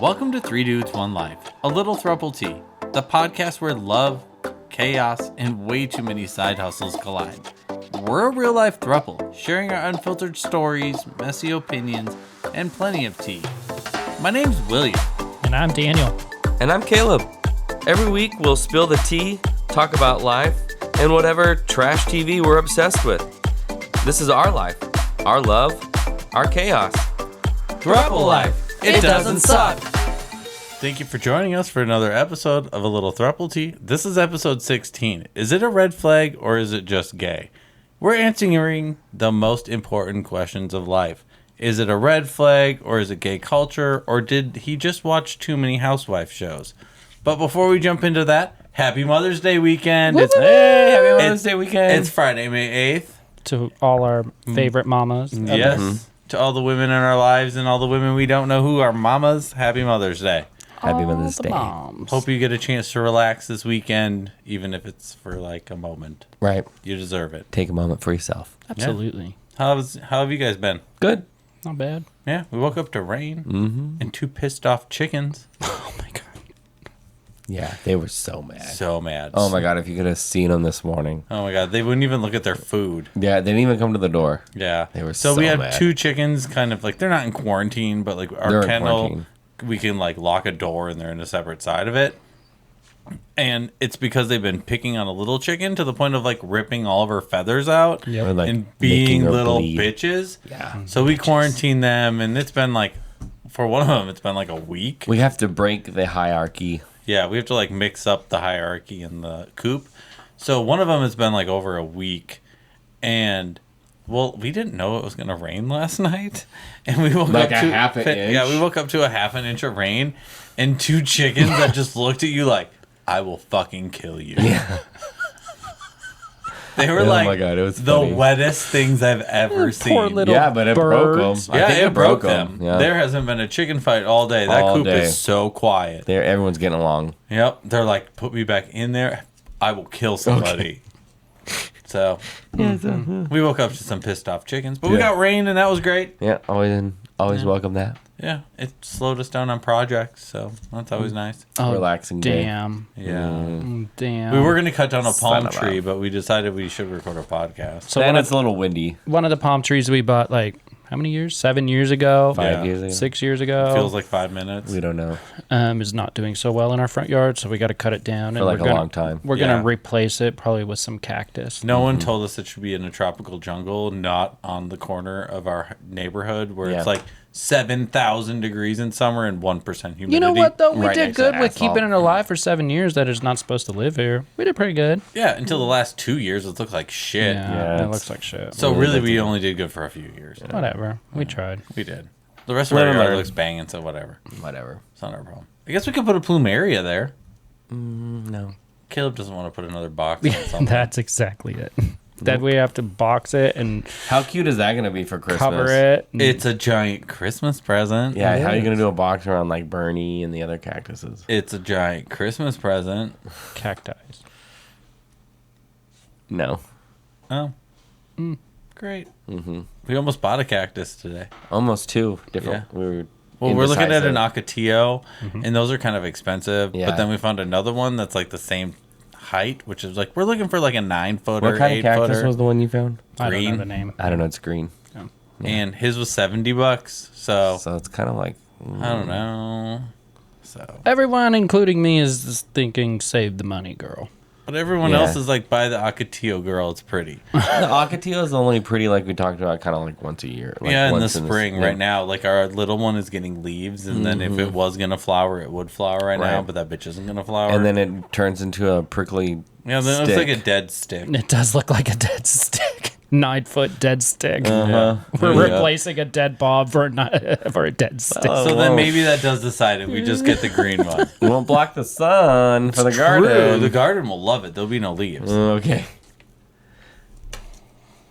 Welcome to Three Dudes, One Life, A Little Throuple Tea, the podcast where love, chaos, and way too many side hustles collide. We're a real-life throuple, sharing our unfiltered stories, messy opinions, and plenty of tea. My name's William. And I'm Daniel. And I'm Caleb. Every week we'll spill the tea, talk about life, and whatever trash TV we're obsessed with. This is our life, our love, our chaos. Throuple life. It doesn't suck. Thank you for joining us for another episode of A Little Throuple Tea. This is episode 16. Is it a red flag or is it just gay? We're answering the most important questions of life. Is it a red flag or is it gay culture or did he just watch too many housewife shows? But before we jump into that, happy Mother's Day weekend. Hey, happy Mother's Day weekend. It's Friday, May 8th. To all our favorite mamas. Yes. Mm-hmm. To all the women in our lives and all the women we don't know who are mamas, happy Mother's Day. Happy Mother's Day. Moms. Hope you get a chance to relax this weekend, even if it's for like a moment. Right. You deserve it. Take a moment for yourself. Absolutely. How have you guys been? Good. Not bad. Yeah, we woke up to rain and two pissed off chickens. Oh my god. Yeah, they were so mad. So mad. Oh my god, if you could have seen them this morning. Oh my god, they wouldn't even look at their food. Yeah, they didn't even come to the door. Yeah. They were so so we had mad. two chickens kind of like, they're not in quarantine, but like our They're in kennel, quarantine. we can like lock a door and they're in a separate side of it. And it's because they've been picking on a little chicken to the point of like ripping all of her feathers out Or, like, and making being her little bleed. bitches. Yeah. So we quarantined them and it's been like, for one of them, it's been like a week. We have to break the hierarchy. Yeah, we have to like mix up the hierarchy in the coop. So one of them has been like over a week, and well, we didn't know it was gonna rain last night, and we woke Like up a to half an inch? Yeah, we woke up to a half an inch of rain, and two chickens that just looked at you like, "I will fucking kill you." Yeah. They were Oh like, my God, it was the funny. wettest things I've ever seen. Poor little Yeah, but it broke birds. them. I Yeah, think it broke them. 'em. Yeah. There hasn't been a chicken fight all day. That All coop day. is so quiet. Everyone's getting along. Yep, they're like, put me back in there. I will kill somebody. So we woke up to some pissed off chickens, but we Yeah. got rain and that was great. Yeah, always welcome that. Yeah, it slowed us down on projects, so that's always nice. Oh, Relaxing day. damn. Yeah, Damn. we were gonna cut down a palm Son of a- tree, but we decided we should record a podcast. So Then one it's of, a little windy. one of the palm trees we bought like how many years? 7 years ago? 5 Yeah. years ago. 6 years ago. Feels like 5 minutes. We don't know. Is not doing so well in our front yard, so we got to cut it down. For like we're a gonna, long time. We're Yeah. gonna replace it probably with some cactus. No one told us it should be in a tropical jungle, not on the corner of our neighborhood where Yeah. it's like 7,000 degrees in summer and 1% humidity. You know what though? We Right did next to good the with asphalt. keeping it alive for 7 years. That is not supposed to live here. We did pretty good. Yeah, until the last 2 years, it looked like shit. Yeah, Yeah, it it's- looks like shit. So really, we only did good for a few years. Whatever. We tried. We did. The rest of Learn our and yard learn. looks banging, so whatever. Whatever. It's not our problem. I guess we could put a plumeria there. No. Caleb doesn't want to put another box on something. That's exactly it. That we have to box it and How cute is that going to be for Christmas? cover it. It's a giant Christmas present. Yeah, It how are you is. going to do a box around like Bernie and the other cactuses? It's a giant Christmas present. Cacti. No. Oh. Great. We almost bought a cactus today. Almost two different. Yeah. We were Well, we're looking at indecisive. an Ocotillo, and those are kind of expensive. Yeah. But then we found another one that's like the same height, which is like, we're looking for like a 9-footer, What kind of cactus 8-footer. was the one you found? I don't Green. know the name. I don't know. It's green. And his was $70. So So it's kind of like. I don't know. So, Everyone, including me, is just thinking, save the money, girl. but everyone Yeah. else is like, buy the Ocotillo, girl. It's pretty. The Ocotillo is only pretty, like we talked about, kind of like once a year. Like Yeah, in the once spring yeah. right now. Like our little one is getting leaves, and then if it was gonna flower, it would flower right now. Right. But that bitch isn't gonna flower. And then it turns into a prickly. yeah, then it's stick. like a dead stick. It does look like a dead stick. 9-foot dead stick. Uh-huh. We're Yeah. replacing a dead bob for a dead stick. So then maybe that does decide it. We just get the green one. We won't block the sun for the True, garden. the garden will love it. There'll be no leaves. Okay.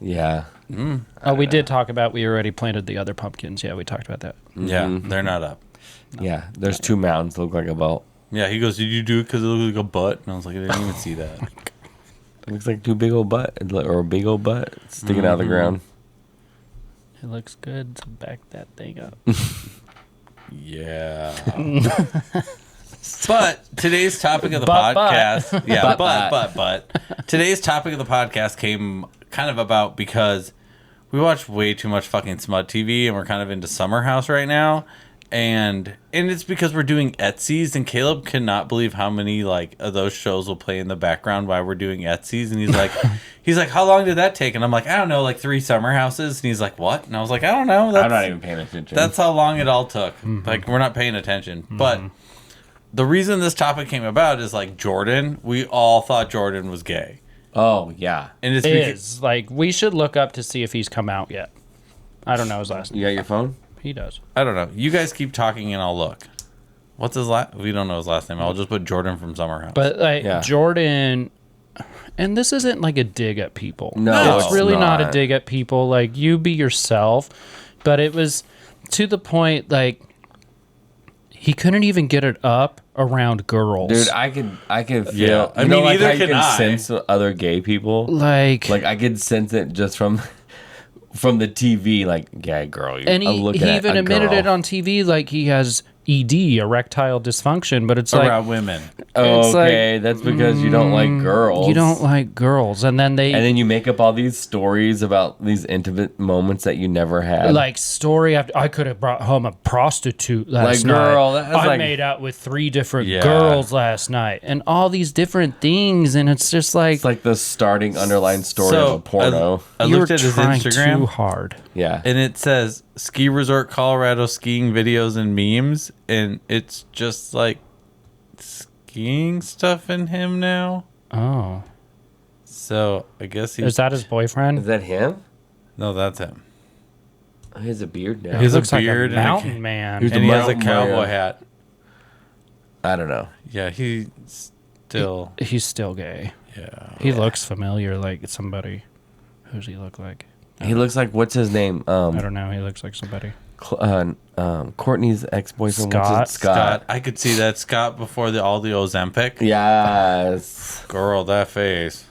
Yeah. Oh, we did talk about we already planted the other pumpkins. Yeah, we talked about that. Yeah, they're not up. Yeah. There's two mounds that look like a belt. Yeah, he goes, "Did you do it because it looked like a butt?" And I was like, "I didn't even see that." It looks like two big old butt, or a big old butt sticking out of the ground. It looks good. So back that thing up. Yeah. But today's topic of the podcast, yeah, but today's topic of the podcast came kind of about because we watch way too much fucking smut TV, and we're kind of into Summer House right now, and it's because we're doing Etsy's, and Caleb cannot believe how many like of those shows will play in the background while we're doing Etsy's, and he's like, how long did that take? And I'm like, I don't know, like 3 summer houses, and he's like, what? And I was like, I don't know. I'm not even paying attention. That's how long it all took. Like, we're not paying attention, but. The reason this topic came about is like Jordan. We all thought Jordan was gay. Oh, yeah. And it's because, like, we should look up to see if he's come out yet. I don't know his last name. You got your phone? He does. I don't know. You guys keep talking and I'll look. What's his last? We don't know his last name. I'll just put Jordan from Summer House. But like Jordan, and this isn't like a dig at people. No, it's really not a dig at people. Like, you be yourself. But it was to the point, like, he couldn't even get it up around girls. Dude, I can feel. Yeah. I mean, know, like, either how can you I. sense other gay people. Like I could sense it just from the TV. Like, yeah, girl. And he even admitted it on TV. Like, he has ED, erectile dysfunction. But it's like around women. Oh, it's okay, like, that's because you don't like girls. You don't like girls, and then you make up all these stories about these intimate moments that you never had. Like, story after, I could have brought home a prostitute last night. Girl, that was I made out with 3 different girls last night, and all these different things, and it's just like it's like the starting underlying story of a porno. I you're looked at his trying Instagram. too hard. Yeah, And it says ski resort Colorado skiing videos and memes, and it's just like skiing stuff in him now. Oh, So I guess he's is that his boyfriend? is that him? no, that's him. Oh, he has a beard now. He has Looks a beard like a and mountain man. He's and he has a mountain cowboy man. hat. I don't know. Yeah, he's still. He's still gay. Yeah. He looks familiar, like somebody. Who does he look like? He looks like what's his name? I don't know. He looks like somebody. Courtney's ex-boyfriend. What's his, Scott. I could see that Scott before all the Ozempic. Yes. Girl, that face.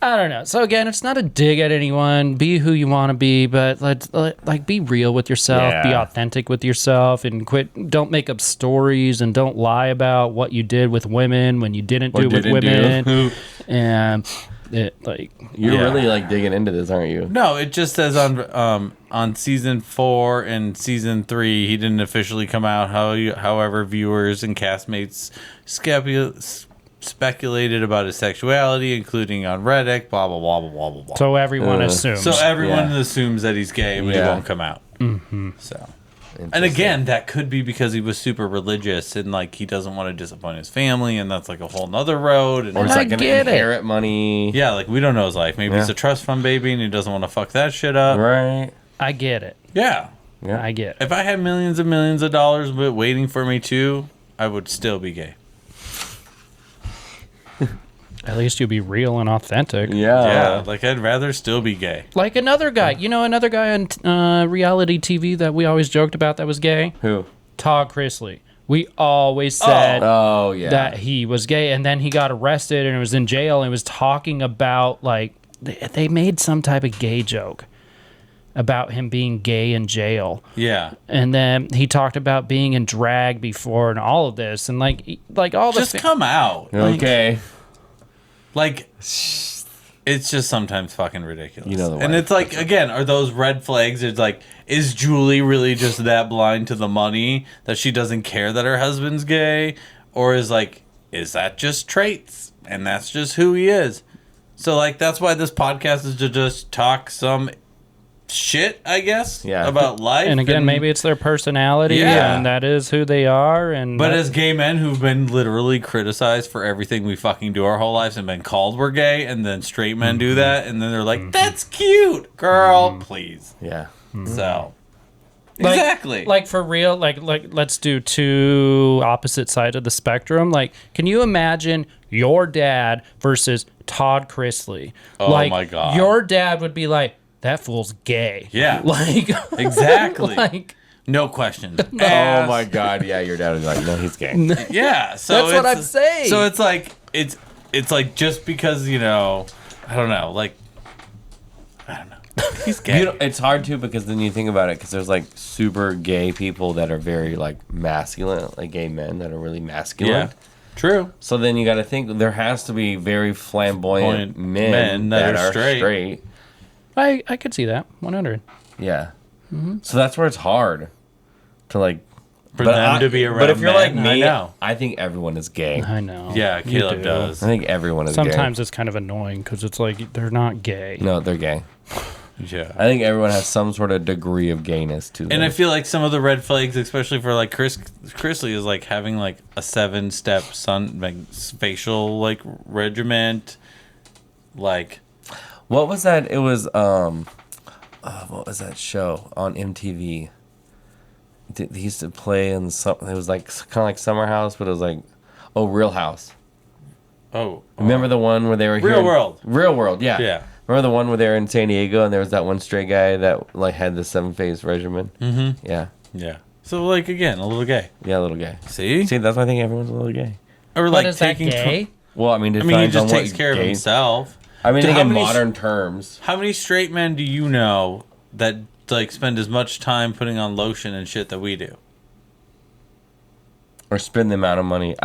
I don't know. So again, it's not a dig at anyone. Be who you want to be, but like be real with yourself. Yeah. Be authentic with yourself, and quit. Don't make up stories, and don't lie about what you did with women when you didn't do with women. And You're really like digging into this, aren't you? No, it just says on season 4 and season 3 he didn't officially come out. However, viewers and castmates speculated about his sexuality, including on Reddit. Blah blah blah blah blah blah blah. so everyone assumes. So everyone assumes that he's gay, but he won't come out. Mm-hmm. So. And again, that could be because he was super religious and like he doesn't want to disappoint his family, and that's like a whole nother road. And Or it's like an inherit money. yeah, like we don't know his life. Maybe he's a trust fund baby and he doesn't want to fuck that shit up. Right. I get it. Yeah. I get it. If I had millions and millions of dollars waiting for me too, I would still be gay. At least you'll be real and authentic. Yeah, like I'd rather still be gay. Like another guy. You know, another guy on reality TV that we always joked about that was gay? Who? Todd Chrisley. We always said Oh, yeah. that he was gay, and then he got arrested and was in jail and was talking about, like, they made some type of gay joke about him being gay in jail. Yeah. And then he talked about being in drag before and all of this, and like all the Just come out. Okay. Like, it's just sometimes fucking ridiculous. You know the way. And it's like, again, are those red flags? It's like, is Julie really just that blind to the money that she doesn't care that her husband's gay? Or is that just traits? And that's just who he is. So, like, that's why this podcast is to just talk some shit, I guess, about life. And again, maybe it's their personality, and that is who they are. But as gay men who've been literally criticized for everything we fucking do our whole lives and been called we're gay, and then straight men do that, and then they're like, that's cute, girl, please. Yeah. So, like, exactly. Like, for real, like let's do 2 opposite sides of the spectrum. Like, can you imagine your dad versus Todd Chrisley? Oh, like, my God. Your dad would be like, that fool's gay. Yeah. Like, exactly. like, no questions. Oh my God! Yeah, your dad was like, "No, he's gay." Yeah, so that's what I'm saying. So it's like just because I don't know, like I don't know. He's gay. It's hard too because then you think about it because there's like super gay people that are very like masculine, like gay men that are really masculine. Yeah. True. So then you got to think there has to be very flamboyant men that are straight. I could see that. 100. Yeah. So that's where it's hard to like For them to be around. But if you're like men, me, I know. I think everyone is gay. I know. Yeah, You Caleb do. does. I think everyone is Sometimes it's kind of annoying because it's like they're not gay. gay. No, they're gay. Yeah. I think everyone has some sort of degree of gayness to them. And I feel like some of the red flags, especially for like Chrisley, is like having like a 7-step facial like regiment. Like, What was that? It was what was that show on MTV? They used to play in some. It was like kind of like Summer House, but it was like, Real House. Remember the one where they were Real World. Real World, yeah. Yeah. Remember the one where they were in San Diego and there was that one straight guy that like had the 7-phase regimen? Mm-hmm. Yeah. Yeah. So like again, a little gay. Yeah, a little gay. See, that's why I think everyone's a little gay. or But like is that taking. gay? Well, I mean, I mean, he just takes care of himself. I mean, How in many- modern terms. How many straight men do you know that like spend as much time putting on lotion and shit that we do? Or spend the amount of money.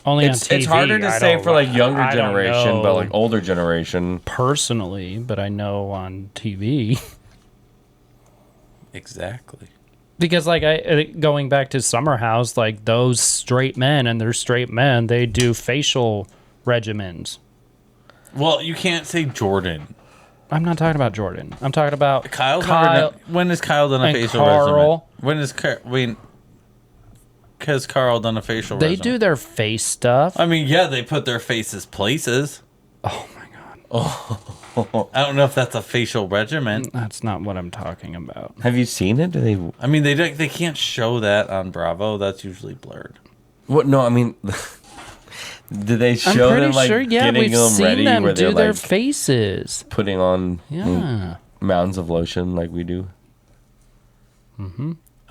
Only on It's TV. harder to I say don't- for like younger I don't generation, but know like older generation. personally, but I know on TV. Exactly. Because like going back to Summer House, like those straight men and they're straight men, they do facial regimens. Well, you can't say Jordan. I'm not talking about Jordan. I'm talking about Kyle. When has Kyle done a and facial Carl. regimen? Has Carl done a facial They regimen? do their face stuff. I mean, yeah, they put their faces places. Oh my god. I don't know if that's a facial regimen. That's not what I'm talking about. Have you seen it? Do they? I mean, they can't show that on Bravo. That's usually blurred. What? No, I mean, do they I'm show pretty them like sure, yeah, getting we've them seen ready them where do they're their like faces. putting on Yeah. mounds of lotion like we do?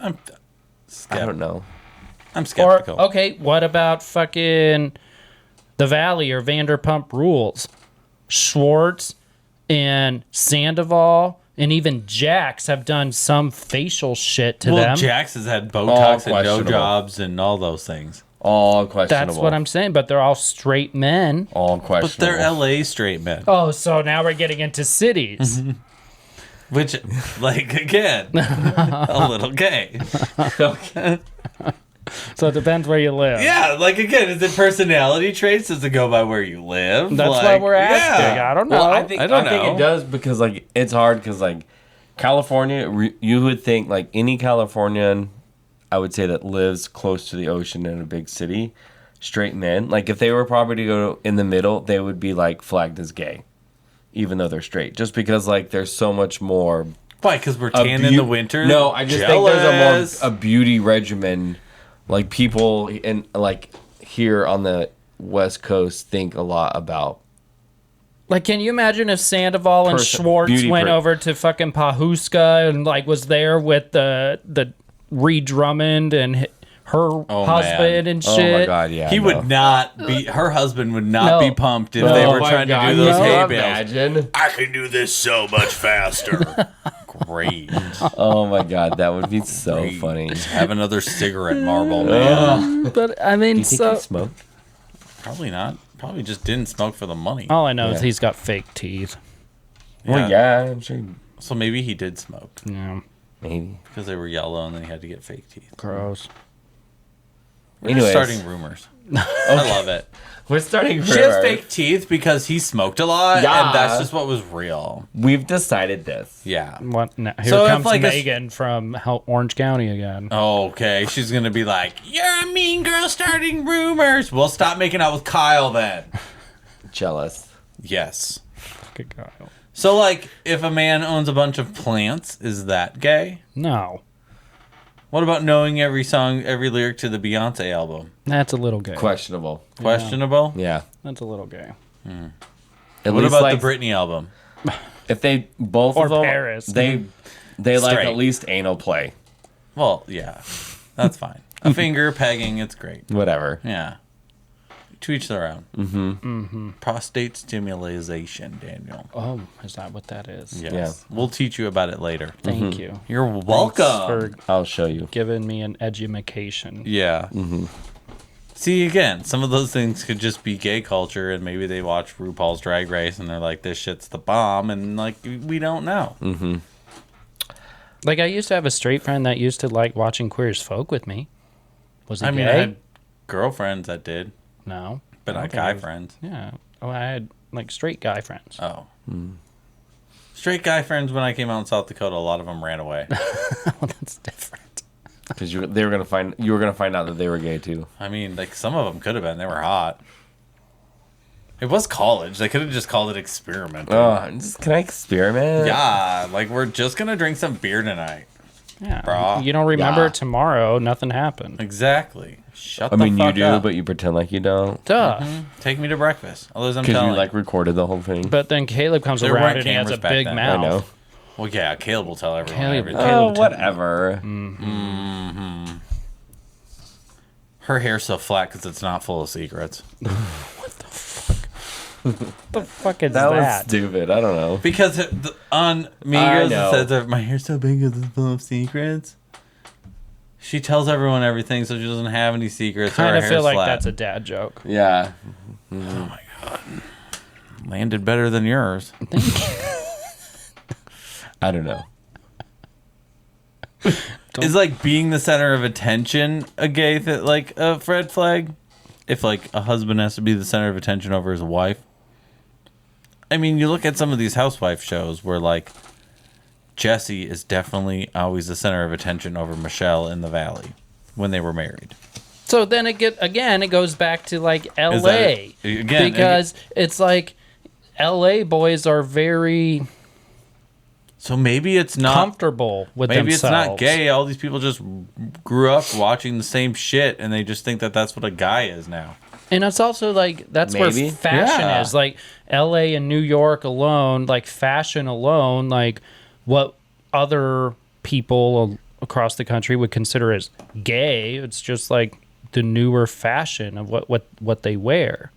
I don't know. I'm Or skeptical. okay, what about fucking the Valley or Vanderpump Rules? Schwartz and Sandoval and even Jax have done some facial shit to Well, them. Jax has had All Botox and no questionable. jobs and all those things. All questionable. That's what I'm saying, but they're all straight men. All But questionable. they're LA straight men. Oh, so now we're getting into cities. Which, like, again, a little gay. So it depends where you live. Yeah, like, again, is it personality traits? Does it go by where you live? That's like, why we're asking. yeah. I don't know. Well, I think don't think know. it does because like it's hard because like California, you would think like any Californian, I would say that lives close to the ocean in a big city, straight men. Like if they were probably to go in the middle, they would be like flagged as gay, even though they're straight. Just because like there's so much more. Why? Because we're tan in the winter? No, I just think there's a beauty regimen. Like people in like here on the West Coast think a lot about. Like, can you imagine if Sandoval and Schwartz beauty went over to fucking Pahuska and like was there with the Ree Drummond and her husband man. and Oh shit? my god, yeah. He no. would not be, her husband would not No. be pumped if No. they Oh were my trying God, to do those can you hay bales. imagine? I can do this so much faster. Great. Oh my god, that would be so Great. funny. Have another cigarette marble, man. But I mean, Do you think so he smoked? Probably not. Probably just didn't smoke for the money. all I know is Yeah. he's got fake teeth. Well, yeah, I'm sure. So maybe he did smoke Yeah, Maybe. because they were yellow and then he had to get fake teeth. gross. We're Anyways. just starting rumors. I love it. We're starting. She has fake teeth because he smoked a lot, Yeah. and that's just what was real. We've decided this. Yeah. What? Now, here So if, comes like, Megan from Orange County again. Okay, she's gonna be like, "You're a mean girl starting rumors." Well, stop making out with Kyle then. Jealous. Yes. Good God. So, like, if a man owns a bunch of plants, is that gay? No, What about knowing every song, every lyric to the Beyonce album? that's a little gay. Questionable. Questionable. Yeah. That's a little gay. At What least, about like, the Britney album? if they both Or of them, Paris. they like Straight. at least anal play. Well, yeah, that's fine. A finger pegging, it's great. Whatever. Yeah. To each their own. Mm-hmm. Prostate stimulation, Daniel. Oh, is that what that is? Yes. Yeah. We'll teach you about it later. Thank you. You're welcome. For I'll show you. giving me an education. Yeah. See, again, some of those things could just be gay culture, and maybe they watch RuPaul's Drag Race, and they're like, this shit's the bomb, and, like, we don't know. Like, I used to have a straight friend that used to like watching Queer as Folk with me. Was he I gay? mean, I had girlfriends that did, No. but I not don't think guy it was- friends. Yeah. Oh, I had like straight guy friends. Oh. Straight guy friends, when I came out in South Dakota, a lot of them ran away. That's different. Because you were gonna find out that they were gay too. I mean, like, some of them could have been. They were hot. It was college. They could have just called it experimental. Can I experiment? Yeah, like, we're just going to drink some beer tonight. Yeah. Brah. You don't remember Yeah. tomorrow, nothing happened. Exactly. Shut I the mean, you fuck do, up. but you pretend like you don't. Duh. Take me to breakfast. Although I'm Because telling you like recorded the whole thing. But then Caleb comes There around weren't and he has a cameras back big then. mouth. I know. Well, yeah, Caleb will tell everyone Caleb- everything. Caleb- Oh, whatever. Her hair's so flat because it's not full of secrets. What the fuck is That was that? stupid. I don't know. Because on I Migos know. it says that my hair's so big because it's full of secrets. She tells everyone everything, so she doesn't have any secrets. Kind Her of hair's feel like flat. that's a dad joke. Yeah. Landed better than yours. I don't know. Is like being the center of attention a gay like a red flag? If like a husband has to be the center of attention over his wife? I mean, you look at some of these housewife shows where like Jesse is definitely always the center of attention over Michelle in the Valley when they were married. So then it goes back to like LA. Again, because it's like LA boys are very so maybe it's not comfortable with maybe themselves. it's not gay. All these people just grew up watching the same shit and they just think that that's what a guy is now. And it's also like that's where Maybe. fashion Yeah. is. Like LA and New York alone, like fashion alone, like what other people across the country would consider as gay. It's just like the newer fashion of what they wear.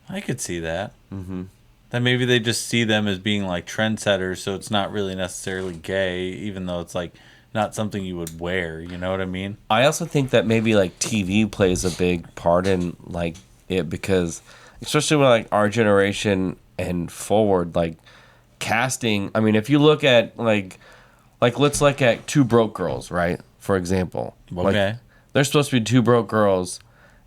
I could see that. Mm-hmm. That maybe they just see them as being like trendsetters, so it's not really necessarily gay, even though it's like not something you would wear. You know what I mean? I also think that maybe like TV plays a big part in like it because especially with like our generation and forward, like casting. I mean, if you look at like let's look at Two Broke Girls, right? For example. Okay. Like, they're supposed to be two broke girls.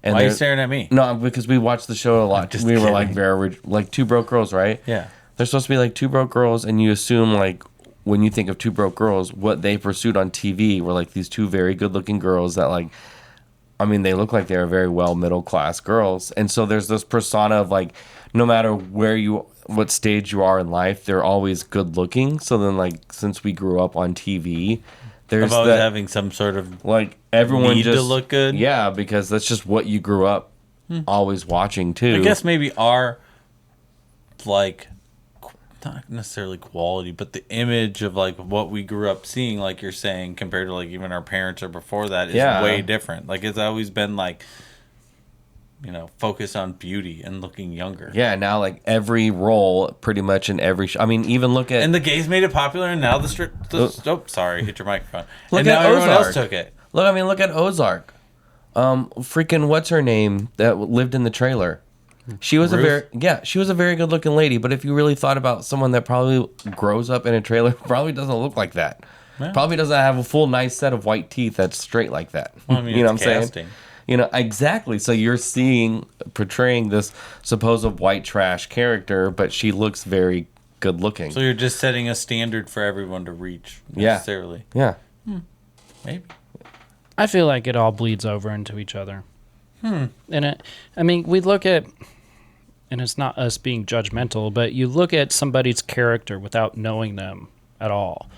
And Why are you they're- staring at me? No, because we watched the show a lot. just We were like kidding. very like Two Broke Girls, right? Yeah. They're supposed to be like two broke girls, and you assume like when you think of Two Broke Girls, what they pursued on TV were like these two very good-looking girls that like, I mean, they look like they're very well middle-class girls, and so there's this persona of like, no matter what stage you are in life, they're always good-looking. So then like since we grew up on TV, there's Of always that having some sort of like everyone need just to look good. yeah, because that's just what you grew up always watching too. I guess maybe our like not necessarily quality, but the image of like what we grew up seeing, like you're saying, compared to like even our parents or before that, is Yeah. way different. Like it's always been like, you know, focus on beauty and looking younger. Yeah, now like every role, pretty much in every show. I mean, even look at And the gays made it popular, and now oh, sorry, hit your microphone. Look And at now everyone else Ozark. took it. look at Ozark. Freaking what's her name that lived in the trailer? She was Ruth? she was a very good looking lady. But if you really thought about someone that probably grows up in a trailer, probably doesn't look like that. Yeah. Probably doesn't have a full nice set of white teeth that's straight like that. Well, I mean, you know what I'm it's saying? casting. You know, exactly. So you're portraying this supposed white trash character, but she looks very good looking. So you're just setting a standard for everyone to reach Yeah. necessarily. Yeah. Maybe. I feel like it all bleeds over into each other. And we look at, and it's not us being judgmental, but you look at somebody's character without knowing them at all.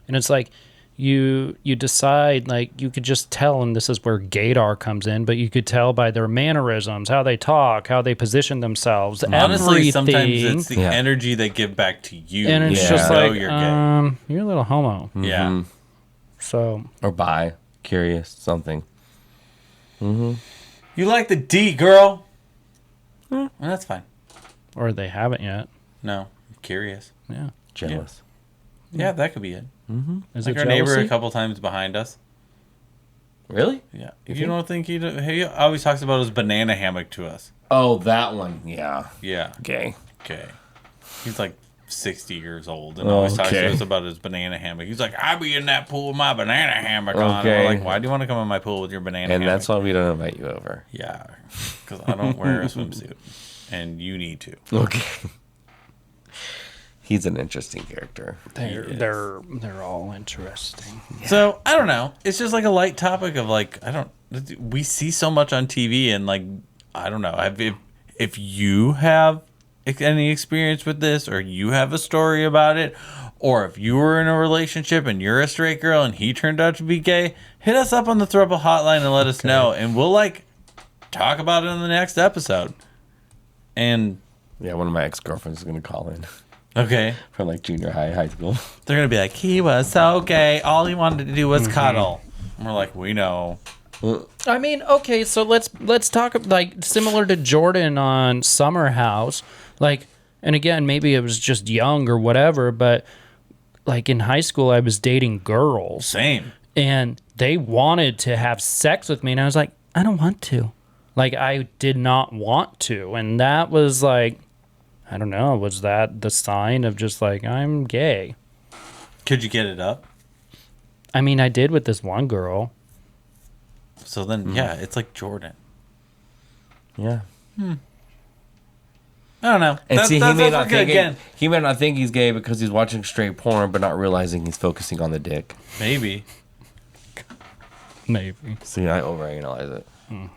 And it's like you decide, like, you could just tell, and this is where Gaydar comes in, but you could tell by their mannerisms, how they talk, how they position themselves, Honestly, everything. sometimes it's the Yeah. energy they give back to you. And it's Yeah. just You know like, you're gay. you're a little homo. Yeah. So, Or bi, curious, something. You like the D, girl. Well, that's fine. Or they haven't yet. No, I'm curious. Yeah. Jealous. Yeah, that could be it. Is Like it our neighbor jealousy? a couple times behind us. Really? Yeah. You don't think he always talks about his banana hammock to us. Oh, that one. Yeah. Yeah. Gay. Okay. He's like 60 years old and always talks to Okay. us about his banana hammock. He's like, I be in that pool with my banana hammock on. And Okay. we're like, why do you want to come in my pool with your banana And hammock? that's why we don't invite you over. Yeah. Because I don't wear a swimsuit. And you need to. Okay. He's an interesting character. They're all interesting. So I don't know. It's just like a light topic of like we see so much on TV and like I don't know. If you have any experience with this or you have a story about it, or if you were in a relationship and you're a straight girl and he turned out to be gay, hit us up on the Throuple hotline and let us know, and we'll like talk about it in the next episode. And Yeah, one of my ex-girlfriends is going to call in okay, from like junior high school. they're gonna be like, he was so gay. All he wanted to do was cuddle. And we're like, we know. I mean, okay, so let's talk like similar to Jordan on Summer House, like, and again, maybe it was just young or whatever, but like in high school, I was dating girls, Same. and they wanted to have sex with me, and I was like, I don't want to, like, I did not want to, and that was like, I don't know, was that the sign of just like I'm gay? Could you get it up? I mean, I did with this one girl. So then, yeah, it's like Jordan. Yeah. I don't know. And see, he may not think again. he may not think he's gay because he's watching straight porn, but not realizing he's focusing on the dick. Maybe. Maybe. See, I overanalyze it.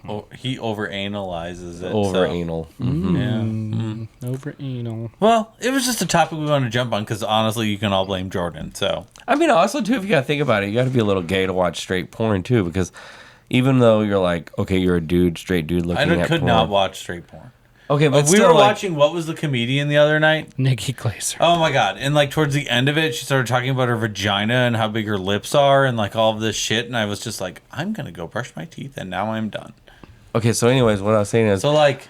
Oh, he overanalyzes it. Over so- anal. Yeah. Over anal. Well, it was just a topic we wanted to jump on because honestly, you can all blame Jordan. So I mean, also too, if you gotta think about it, you gotta be a little gay to watch straight porn too, because even though you're like, okay, you're a dude, straight dude looking at could porn. not watch straight porn. Okay, but We still, were like, watching What Was the Comedian the other night. Nikki Glaser. Oh my god! And like towards the end of it, she started talking about her vagina and how big her lips are and like all of this shit. And I was just like, I'm gonna go brush my teeth, and now I'm done. Okay, so anyways, what I was saying is, So like,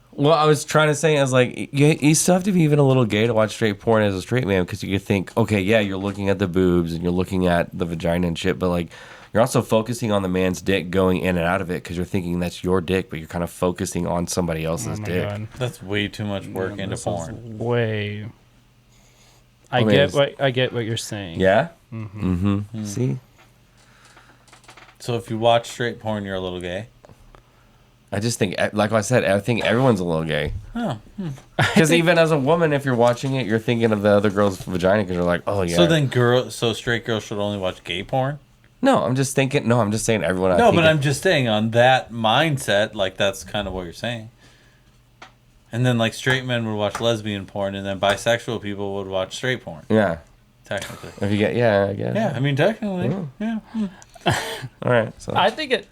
what I was trying to say is like, you still have to be even a little gay to watch straight porn as a straight man, because you could think, okay, yeah, you're looking at the boobs and you're looking at the vagina and shit, but like, you're also focusing on the man's dick going in and out of it because you're thinking that's your dick, but you're kind of focusing on somebody else's dick. God. that's way too much work into porn. Way. I mean, get it's- what you're saying. Yeah? Mm-hmm. See? So if you watch straight porn, you're a little gay. I just think, like I said, I think everyone's a little gay. Oh. Because even as a woman, if you're watching it, you're thinking of the other girl's vagina because you're like, oh, yeah. So then, straight girls should only watch gay porn. No, I'm just thinking, I'm just saying everyone. No, but I'm just saying on that mindset, like that's kind of what you're saying. And then like straight men would watch lesbian porn, and then bisexual people would watch straight porn. Yeah. Technically. If you get, yeah, I guess. Yeah, I mean technically. Yeah. All right. So I think it.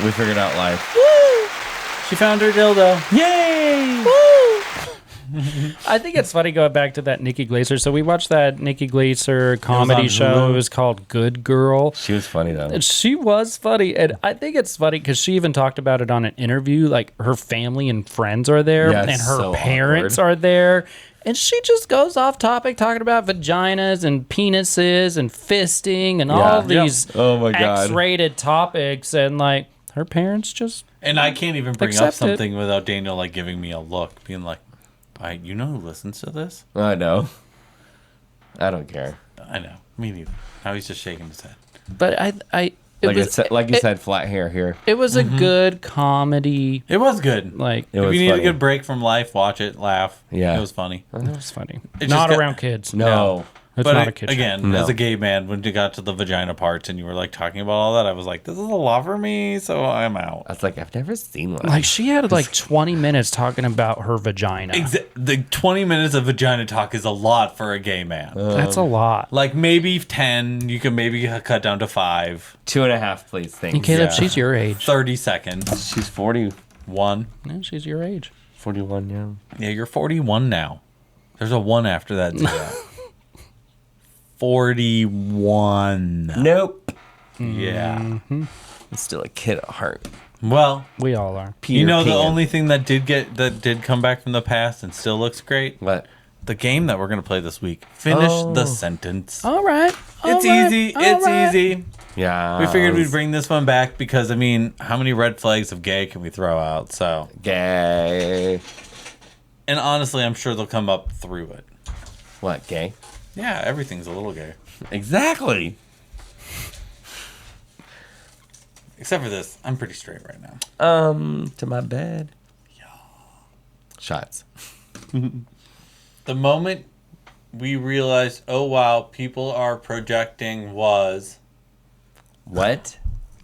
we figured out life. She found her dildo. Yay! I think it's funny going back to that Nikki Glaser. So we watched that Nikki Glaser comedy on show. Hulu. It was called Good Girl. She was funny though. And she was funny. And I think it's funny because she even talked about it on an interview. Like her family and friends are there, Yeah, it's and her so parents awkward. are there. And she just goes off topic talking about vaginas and penises and fisting and all Yeah. these Oh my God. X-rated topics. And like her parents just And I can't even bring up Accept it. something without Daniel like giving me a look, being like, you know who listens to this? I know. I don't care. I know. Me neither. Now he's just shaking his head. But Like you said, flat hair here. it was a good comedy. It was good. Like It if was you need funny. a good break from life, watch it, laugh. Yeah. It was funny. it was funny. It Not just got- around kids. No. It's But not a kid show. again, No. as a gay man, when you got to the vagina parts and you were like talking about all that, I was like, this is a lot for me, so I'm out. I was like, I've never seen one. Like she had like 20 minutes talking about her vagina. The 20 minutes of vagina talk is a lot for a gay man. That's a lot. Like maybe 10, you can maybe cut down to 5. 2.5, please. And Thanks. Caleb, yeah. she's your age. 30 seconds. She's 40, 1. Yeah, she's your age. 41, yeah. Yeah, you're 41 now. There's a 1 after that zero. 41. Nope. Yeah. It's still a kid at heart. Well, We all are. you know the Peter Pan. only thing that did come back from the past and still looks great? What? The game that we're going to play this week. Finish Oh. the sentence. All right. It's easy. It's easy. Yeah. We figured we'd bring this one back because, I mean, how many red flags of gay can we throw out? So, Gay. and honestly, I'm sure they'll come up through it. What? Gay? Yeah, everything's a little gay. Exactly. Except for this. I'm pretty straight right now. To my bed. Yeah. Shots. The moment we realized, oh wow, people are projecting was... What?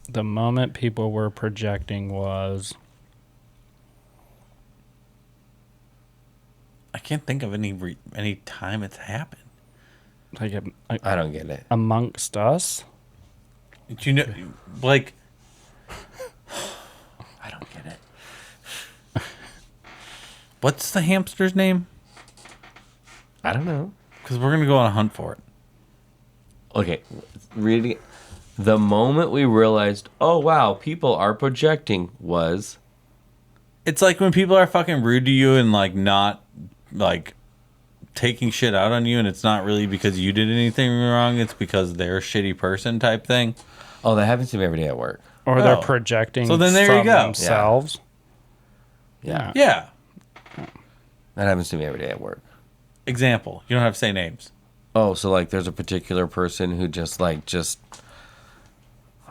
The moment people were projecting was... I can't think of any time it's happened. like I don't get it. amongst us. Do you know, like... I don't get it. What's the hamster's name? I don't know. Because we're going to go on a hunt for it. Okay, read it. The moment we realized, oh wow, people are projecting was... It's like when people are fucking rude to you and like not like taking shit out on you, and it's not really because you did anything wrong, it's because they're a shitty person type thing. Oh, that happens to me every day at work. Or Oh. they're projecting So then there from you go. themselves. Yeah. Yeah. That happens to me every day at work. Example. You don't have to say names. Oh, so like there's a particular person who just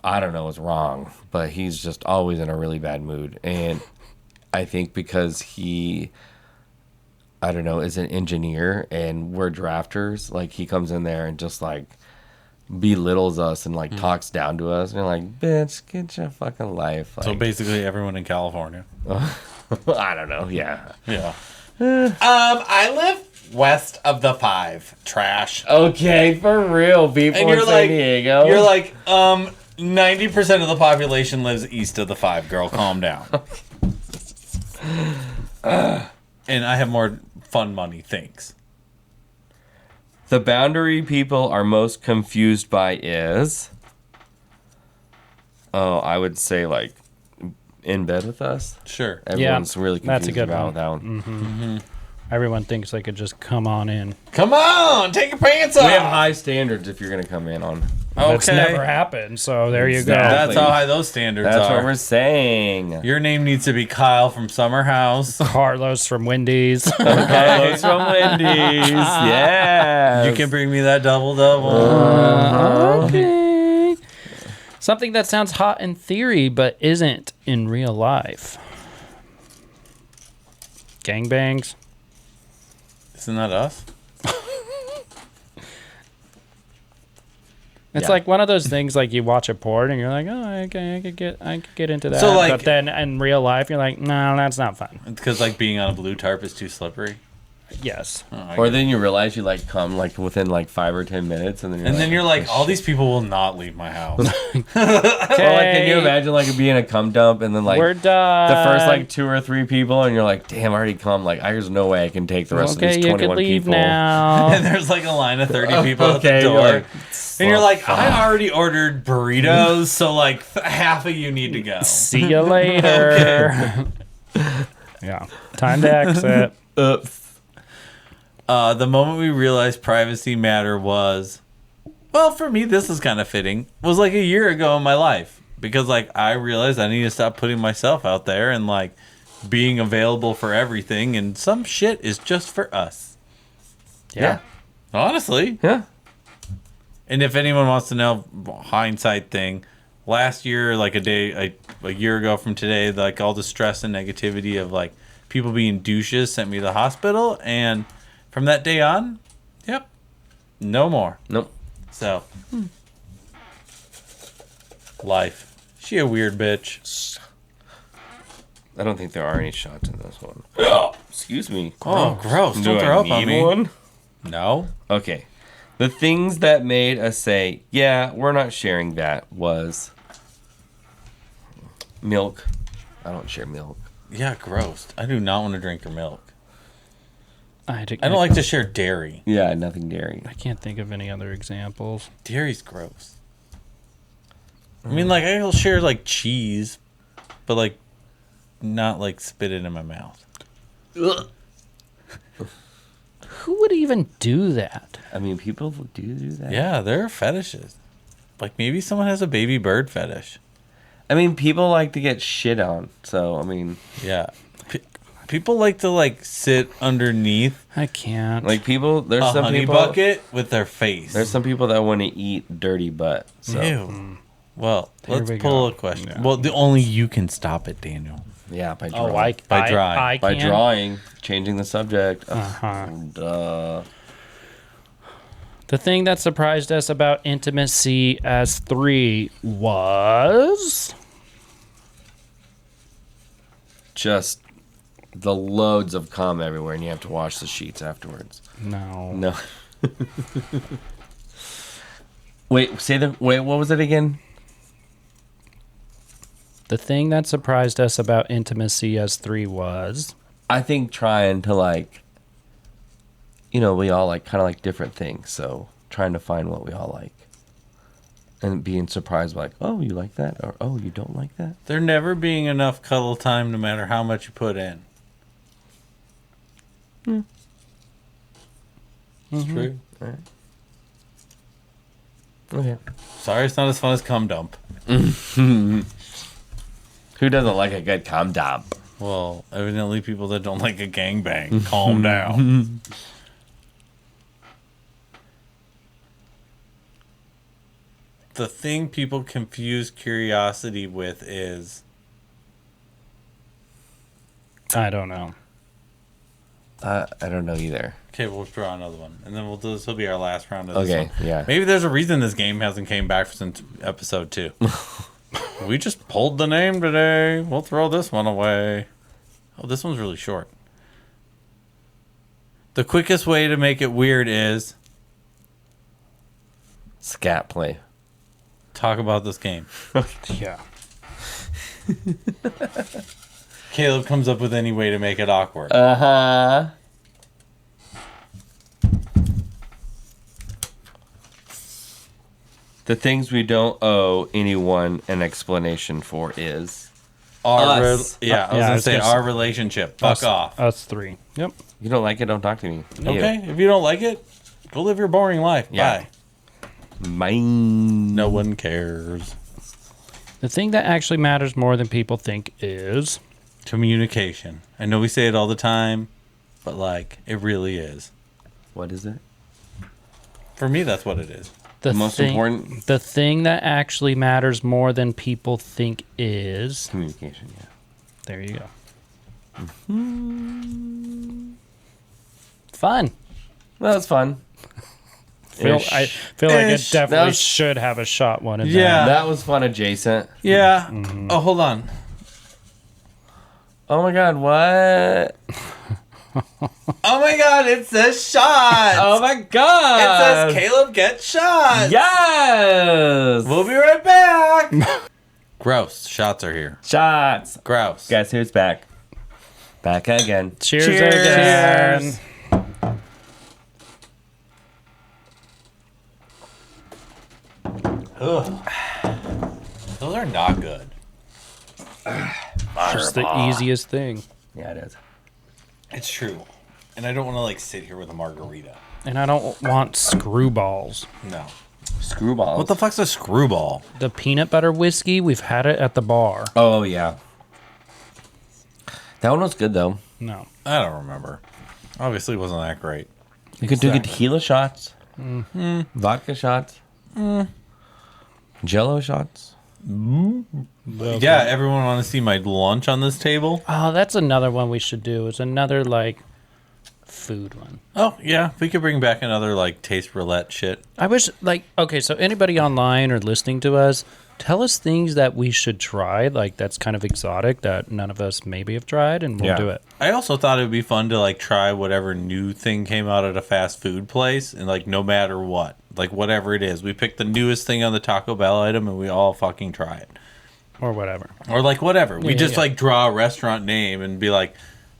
I don't know what's wrong, but he's just always in a really bad mood. And I think because he, I don't know, is an engineer and we're drafters, like he comes in there and just like belittles us and like talks down to us. And you're like, bitch, get your fucking life. Like, So basically everyone in California. I don't know. Yeah. Yeah. I live west of the 5. Trash. Okay, for real, people And in you're San like, Diego. you're like, 90% of the population lives east of the 5, girl. Calm down. And I have more fun money, thanks. The boundary people are most confused by is... Oh, I would say, like, in bed with us. Sure. Everyone's really confused that's a good about one. that one. Everyone thinks they could just come on in. Come on, take your pants off. We have high standards if you're going to come in on. That's Okay. never happened, so there you go. That's how high those standards That's are. what we're saying. Your name needs to be Kyle from Summer House. Carlos from Wendy's. Carlos from Wendy's. Yeah. You can bring me that double. Okay. Something that sounds hot in theory, but isn't in real life. Gangbangs. Isn't that us? It's Yeah. like one of those things like you watch a porn and you're like, oh, okay, I could get into that. So, like- but then in real life you're like, no, that's not fun. Because like being on a blue tarp is too slippery. Yes. Oh, I Or get it. then you realize you, like, come, like, within, like, 5 or 10 minutes. And then You're like, all these people will not leave my house. Okay. Or, like, can you imagine, like, it being a cum dump and then, like... We're done. The first like 2 or 3 people, and you're like, "Damn, I already come." Like, there's no way I can take the rest okay, of these you 21 could leave people. now. And there's like a line of 30 people at Okay, the you're door. like, And you're like, I already ordered burritos, so like half of you need to go. See you later. Yeah. Time to exit. Oops. The moment we realized privacy matter was, well, for me, this is kind of fitting, was like a year ago in my life. Because like I realized I need to stop putting myself out there and like being available for everything. And some shit is just for us. Yeah. Honestly. Yeah. And if anyone wants to know hindsight thing, last year, like a year ago from today, like all the stress and negativity of like people being douches sent me to the hospital, and from that day on, yep, no more. Nope. So, life. She a weird bitch. I don't think there are any shots in this one. Excuse me. Oh, gross! Do Don't I throw up on need me. one? No. Okay. The things that made us say, "Yeah, we're not sharing that," was milk. I don't share milk. Yeah, gross. I do not want to drink your milk. I I don't like to share dairy. Yeah, nothing dairy. I can't think of any other examples. Dairy's gross. I mean, like, I'll share, like, cheese, but, like, not, like, spit it in my mouth. Who would even do that? I mean, people do that. Yeah, there are fetishes. Like, maybe someone has a baby bird fetish. I mean, people like to get shit on. So, I mean, Yeah. People like to, like, sit underneath I can't. like people, there's a some honey people, bucket with their face. there's some people that want to eat dirty butt. So, Ew. Well, Here let's we pull go. a question. Yeah. Well, only you can stop it, Daniel. yeah, by drawing. By drawing. I by can. drawing, changing the subject. Uh-huh. Duh. The thing that surprised us about intimacy as 3 was Just the loads of cum everywhere, and you have to wash the sheets afterwards. no. No. Wait, what was it again? The thing that surprised us about intimacy as 3 was I think trying to like, we all like kind of like different things. So trying to find what we all like, and being surprised like, oh, you like that, or oh, you don't like that. There never being enough cuddle time no matter how much you put in. It's true. Okay. Sorry it's not as fun as cum dump. Who doesn't like a good cum dump? Well, evidently people that don't like a gangbang. Calm down. The thing people confuse curiosity with is... I don't know. I don't know either. Okay, we'll draw another one. And then this will be our last round of this Okay, one. yeah. Maybe there's a reason this game hasn't came back since episode 2. We just pulled the name today. We'll throw this one away. Oh, this one's really short. The quickest way to make it weird is Scat play. talk about this game. Yeah. Caleb comes up with any way to make it awkward. Uh-huh. The things we don't owe anyone an explanation for is us. Yeah, I was going to say our relationship. Fuck off. Us 3. Yep. You don't like it, don't talk to me. Okay, if you don't like it, go live your boring life. Yeah. Bye. Mine. No one cares. The thing that actually matters more than people think is Communication. I know we say it all the time, but like, it really is. What is it? For me, that's what it is. the most thing, important? The thing that actually matters more than people think is. Communication, yeah. There you go. Fun. Well, it's fun. I feel like it Ish. definitely was- should have a shot one in Yeah. That was fun adjacent. Yeah. Oh, hold on. Oh my god, what? Oh my god, it says shot. Oh my god! It says Caleb gets shot. Yes! We'll be right back. Gross. Shots are here. Shots! Gross. Guess who's back? Back again. Cheers, Cheers. again. Ugh. Those are not good. Just the easiest thing. Yeah, it is. It's true. And I don't want to like sit here with a margarita. And I don't want screwballs. No. Screwballs. What the fuck's a screwball? The peanut butter whiskey, we've had it at the bar. Oh, yeah. That one was good, though. No. I don't remember. Obviously, it wasn't that great. You could do Exactly. tequila shots. Vodka shots. Jello shots. Yeah, everyone want to see my lunch on this table? Oh, that's another one we should do. It's another, like, food one. Oh, yeah. We could bring back another, like, taste roulette shit. I wish, like, okay, so anybody online or listening to us, tell us things that we should try, like, that's kind of exotic that none of us maybe have tried, and we'll Yeah. do it. I also thought it would be fun to, like, try whatever new thing came out at a fast food place, and, like, no matter what. Like, whatever it is. We pick the newest thing on the Taco Bell item, and we all fucking try it. Or whatever. Or, like, whatever. We Yeah, just, yeah. like, draw a restaurant name and be like,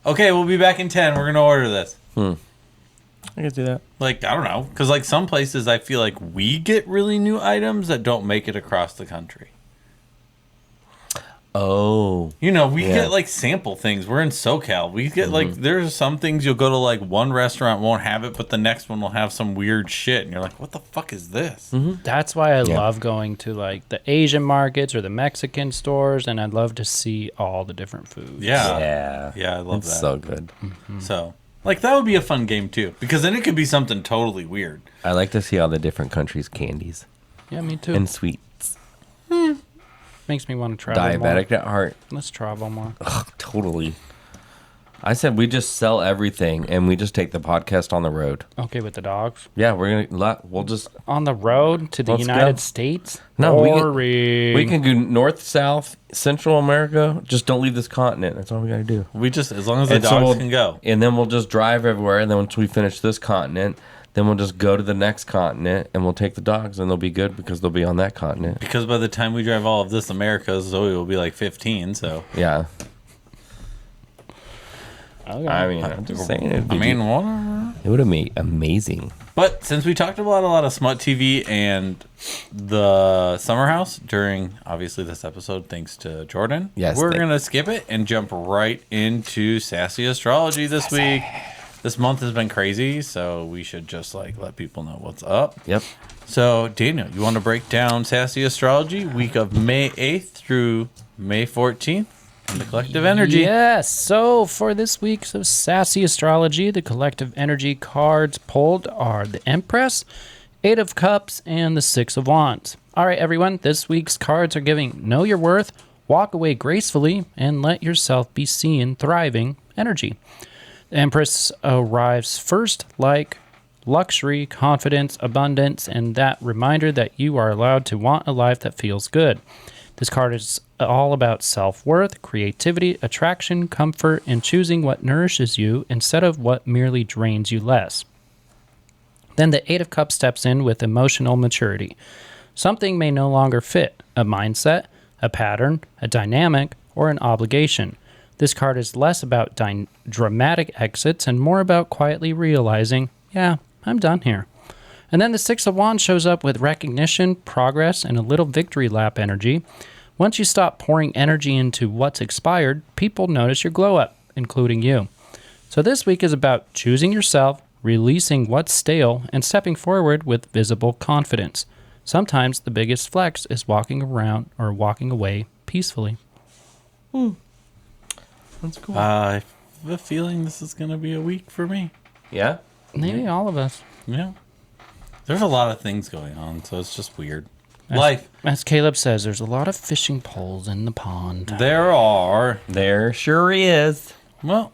okay, we'll be back in 10. We're going to order this. I could do that. Like, I don't know. Because, like, some places I feel like we get really new items that don't make it across the country. Oh. You know, we Yeah. get like sample things. We're in SoCal. We get like, there's some things you'll go to like one restaurant won't have it, but the next one will have some weird shit. And you're like, what the fuck is this? That's why I love going to like the Asian markets or the Mexican stores, and I'd love to see all the different foods. Yeah. Yeah. Yeah, I love It's that. so good. So, like, that would be a fun game too, because then it could be something totally weird. I like to see all the different countries' candies Yeah, me too. and sweets. Makes me want to travel Diabetic more. at heart. Let's travel more. Totally. I said we just sell everything and we just take the podcast on the road. Okay, with the dogs. Yeah, we'll just On the road to the Let's United go. States? No, Boring. we can go north, south, Central America. Just don't leave this continent. That's all we got to do. We just, as long as the And so dogs we'll- can go. And then we'll just drive everywhere. And then once we finish this continent, then we'll just go to the next continent and we'll take the dogs and they'll be good because they'll be on that continent. Because by the time we drive all of this America, Zoe will be like 15, so. Yeah. Okay. I mean, I'm just saying it whatever. would have made amazing. But since we talked about a lot of smut TV and the summer house during obviously this episode, thanks to Jordan, Yes, we're gonna skip it and jump right into Sassy Astrology this week. This month has been crazy, so we should just like let people know what's up. Yep. So Daniel, you want to break down Sassy Astrology week of May 8th through May 14th and the collective energy? Yes. So for this week's Sassy Astrology, the collective energy cards pulled are the Empress, Eight of Cups, and the Six of Wands. All right, everyone. This week's cards are giving know your worth, walk away gracefully, and let yourself be seen thriving energy. The Empress arrives first like luxury, confidence, abundance, and that reminder that you are allowed to want a life that feels good. This card is all about self-worth, creativity, attraction, comfort, and choosing what nourishes you instead of what merely drains you less. Then the Eight of Cups steps in with emotional maturity. Something may no longer fit, a mindset, a pattern, a dynamic, or an obligation. This card is less about dramatic exits and more about quietly realizing, yeah, I'm done here. And then the Six of Wands shows up with recognition, progress, and a little victory lap energy. Once you stop pouring energy into what's expired, people notice your glow up, including you. So this week is about choosing yourself, releasing what's stale, and stepping forward with visible confidence. Sometimes the biggest flex is walking around or walking away peacefully. That's cool. I have a feeling this is going to be a week for me. Yeah? Maybe all of us. Yeah. There's a lot of things going on, so it's just weird. Life. As Caleb says, there's a lot of fishing poles in the pond. There are. There sure is. Well,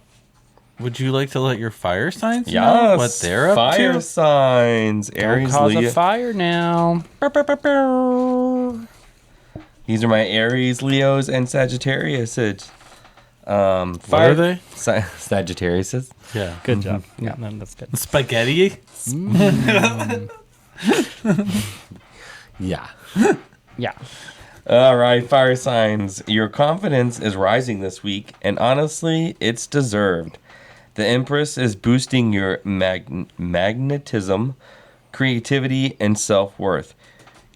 would you like to let your fire signs know Yes. what they're up Fire to? signs. Don't Aries, cause Leo. a fire now. These are my Aries, Leos, and Sagittarius. What are they? Sagittarius. Yeah. Good job. Yeah, that's good. Spaghetti? Yeah. Yeah. All right, fire signs. Your confidence is rising this week, and honestly, it's deserved. The Empress is boosting your magnetism, creativity, and self-worth.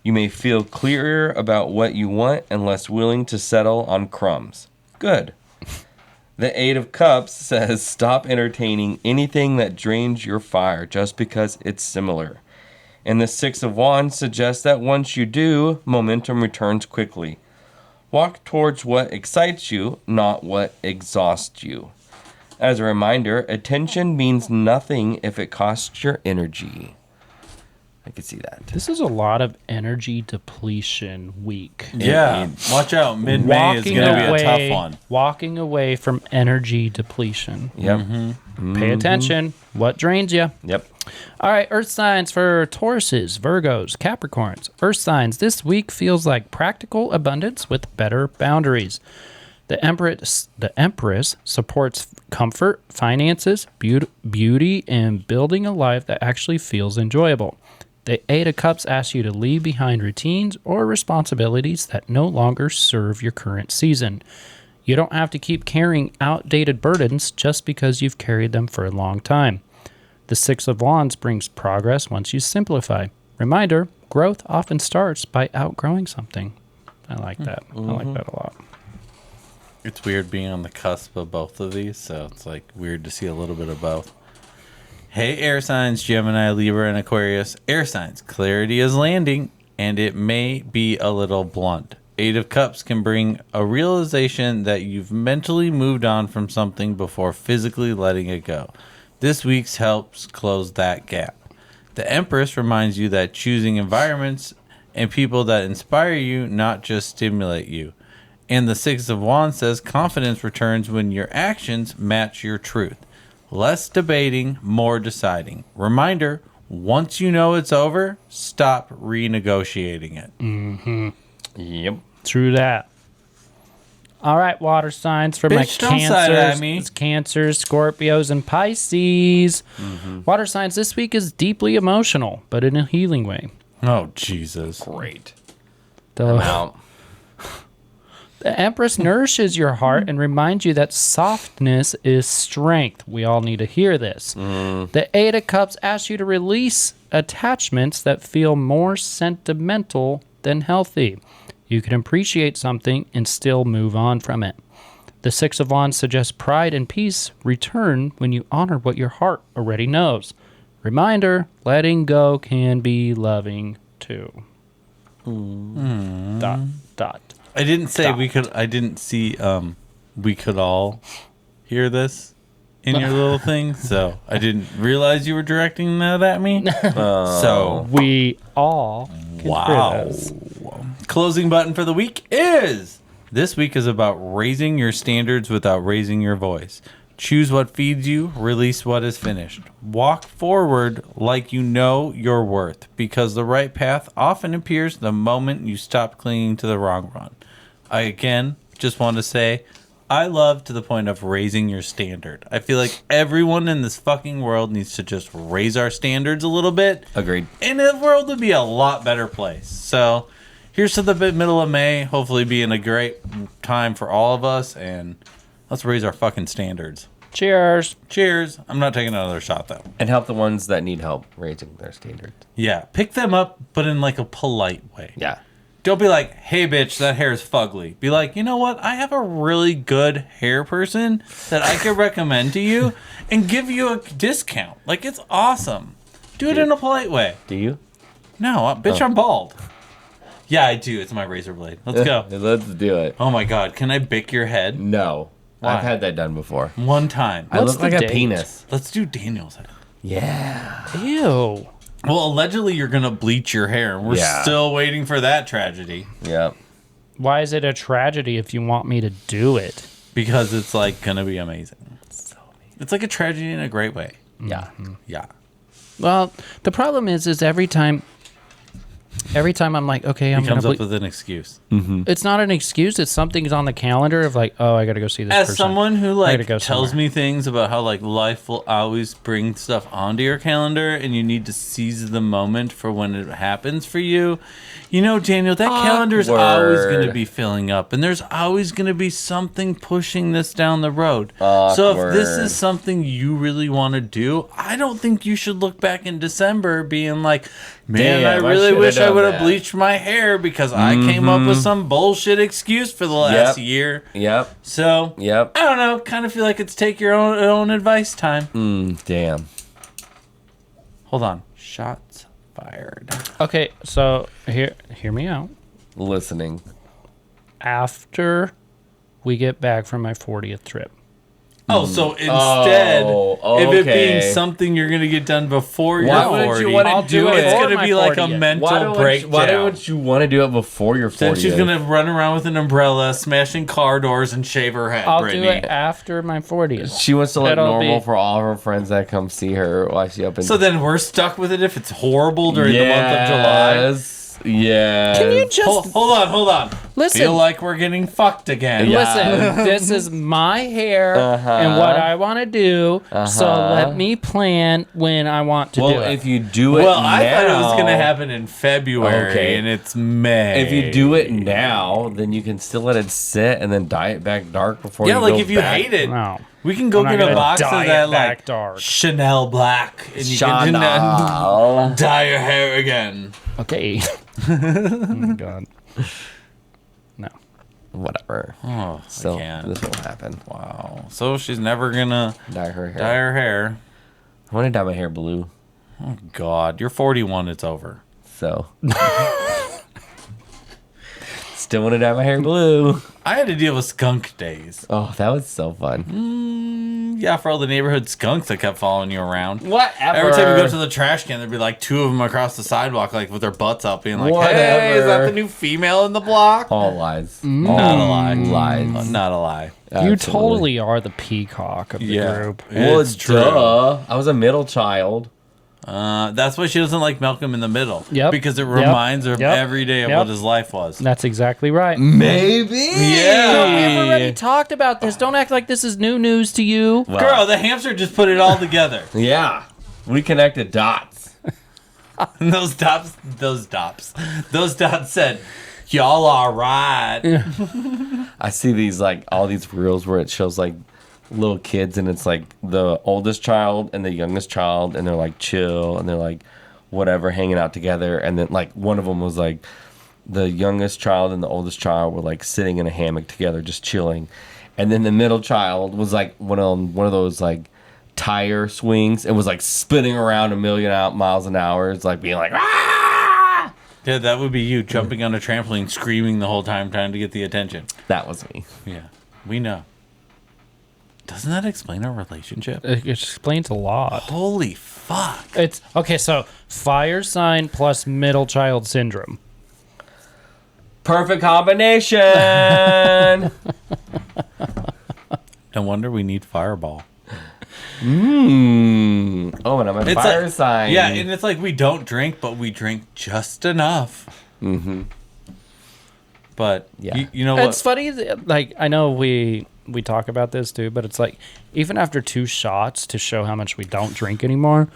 You may feel clearer about what you want and less willing to settle on crumbs. Good. The Eight of Cups says stop entertaining anything that drains your fire just because it's similar. And the Six of Wands suggests that once you do, momentum returns quickly. Walk towards what excites you, not what exhausts you. As a reminder, attention means nothing if it costs your energy. I could see that. This is a lot of energy depletion week. Yeah. Watch out. Mid-May is going to be a tough one. Walking away from energy depletion. Yep. Pay attention. What drains you? Yep. All right, Earth signs for Tauruses, Virgos, Capricorns. Earth signs this week feels like practical abundance with better boundaries. The Empress supports comfort, finances, beauty, and building a life that actually feels enjoyable. The Eight of Cups asks you to leave behind routines or responsibilities that no longer serve your current season. You don't have to keep carrying outdated burdens just because you've carried them for a long time. The Six of Wands brings progress once you simplify. Reminder, growth often starts by outgrowing something. I like that. I like that a lot. It's weird being on the cusp of both of these, so it's like weird to see a little bit of both. Hey, air signs, Gemini, Libra, and Aquarius. Air signs, clarity is landing, and it may be a little blunt. Eight of Cups can bring a realization that you've mentally moved on from something before physically letting it go. This week's helps close that gap. The Empress reminds you that choosing environments and people that inspire you, not just stimulate you. And the Six of Wands says confidence returns when your actions match your truth. Less debating, more deciding. Reminder, once you know it's over, stop renegotiating it. Mm-hmm. Yep. True that. All right, water signs for my Bitch, don't side at me. Cancers, Scorpios, and Pisces. Water signs this week is deeply emotional, but in a healing way. Oh, Jesus. Great. The, Out. the Empress nourishes your heart and reminds you that softness is strength. We all need to hear this. The Eight of Cups asks you to release attachments that feel more sentimental than healthy. You can appreciate something and still move on from it. The Six of Wands suggests pride and peace return when you honor what your heart already knows. Reminder, letting go can be loving too. Dot. I didn't say we could. I didn't see. We could all hear this in your little thing, so I didn't realize you were directing that at me. So We all can hear wow. this. Closing button for the week is this week is about raising your standards without raising your voice. Choose what feeds you, release what is finished. Walk forward like you know your worth, because the right path often appears the moment you stop clinging to the wrong one. I again just want to say I love to the point of raising your standard. I feel like everyone in this fucking world needs to just raise our standards a little bit. Agreed. And the world would be a lot better place. So here's to the middle of May, hopefully being a great time for all of us, and let's raise our fucking standards. Cheers. Cheers. I'm not taking another shot, though. And help the ones that need help raising their standards. Yeah, pick them up, but in like a polite way. Yeah. Don't be like, hey, bitch, that hair is fugly. Be like, you know what? I have a really good hair person that I could recommend to you and give you a discount. Like, it's awesome. Do it in a polite way. Do you? No, bitch, I'm bald. Yeah, I do. It's my razor blade. Let's go. Let's do it. Oh, my God. Can I bick your head? No. Why? I've had that done before. One time. I look the like a date? penis. Let's do Daniel's head. Yeah. Ew. Well, allegedly, you're going to bleach your hair. We're Yeah. still waiting for that tragedy. Yeah. Why is it a tragedy if you want me to do it? Because it's, like, going to be amazing. It's like a tragedy in a great way. Yeah. Yeah. Well, the problem is every time I'm like, okay, I'm He gonna. comes up with an excuse. It's not an excuse. It's something's on the calendar of like, oh, I gotta go see this As person. someone who I gotta like go tells somewhere. me things about how like life will always bring stuff onto your calendar and you need to seize the moment for when it happens for you. You know, Daniel, that calendar's always going to Awkward. be filling up and there's always going to be something pushing this down the road. So if this Awkward. is something you really want to do, I don't think you should look back in December being like, man, Damn, I I really should've wish I done would have that." bleached my hair because I came up with some bullshit excuse for the last Yep. year. Yep. So, Yep. I don't know. Kind of feel like it's take your own advice time. Damn. Hold on. Shots fired. Okay, so hear me out. Listening. After we get back from my 40th trip, Oh, so instead, Oh, if it okay. being something you're going to get done before you're Why 40, wouldn't you wanna I'll do it it's for going to my be like a 40th. mental breakdown. Why don't you want to do it before you're 40? Then she's going to run around with an umbrella, smashing car doors, and shave her head, I'll Brittany. do it after my 40th. She wants to look It'll normal be- for all of her friends that come see her while she up in. So then we're stuck with it if it's horrible during the month of July. Yes. Yes. Can you just Hold on. Listen. Feel like we're getting fucked again. Yeah. listen? This is my hair and what I want to do. So let me plan when I want to do Well, it. if you do it Well, now, I thought it was going to happen in February, Okay. and it's May. If you do it now, then you can still let it sit and then dye it back dark before you Yeah, like go if you back. hate it, No. we can go I'm not get a gonna box of dye that it back like dark. Chanel black, and you can Chanel. dye your hair again. Okay. Oh my God. No. whatever. Oh, So I can't. this won't happen. Wow. So she's never gonna Dye her hair. dye her hair. I want to dye my hair blue. Oh God, you're 41. It's over. So. Still want to dye my hair blue. I had to deal with skunk days. Oh, that was so fun. Yeah, for all the neighborhood skunks that kept following you around. Whatever. Every time we go to the trash can, there'd be like 2 of them across the sidewalk, like with their butts up, being like, "Hey, is that Whatever. the new female in the block?" All lies. Not a lie. Lies. Not a lie. You Absolutely. totally are the peacock of the group. Well, It's true. duh. I was a middle child. That's why she doesn't like Malcolm in the Middle. Yep. Because it Yep. reminds her of Yep. every day of Yep. what his life was. That's exactly right. Maybe. Yeah. We've already talked about this. Don't act like this is new news to you. Well, Girl, the hamster just put it all together. Yeah. We connected dots. And those dots said, "Y'all are right." I see these like all these reels where it shows like little kids and it's like the oldest child and the youngest child and they're like chill and they're like whatever hanging out together and then like one of them was like the youngest child and the oldest child were like sitting in a hammock together just chilling and then the middle child was like one of those like tire swings and was like spinning around a million miles an hour. It's like being like ah! Yeah, that would be you jumping on a trampoline, screaming the whole time, trying to get the attention. That was me. Yeah, we know. Doesn't that explain our relationship? It explains a lot. Holy fuck. It's okay. So fire sign plus middle child syndrome. Perfect combination. No wonder we need Fireball. Oh, and I'm a fire sign. Yeah, and it's like we don't drink, but we drink just enough. Mm-hmm. But Yeah. you know what? It's funny. Like I know we talk about this too, but it's like even after 2 shots to show how much we don't drink anymore,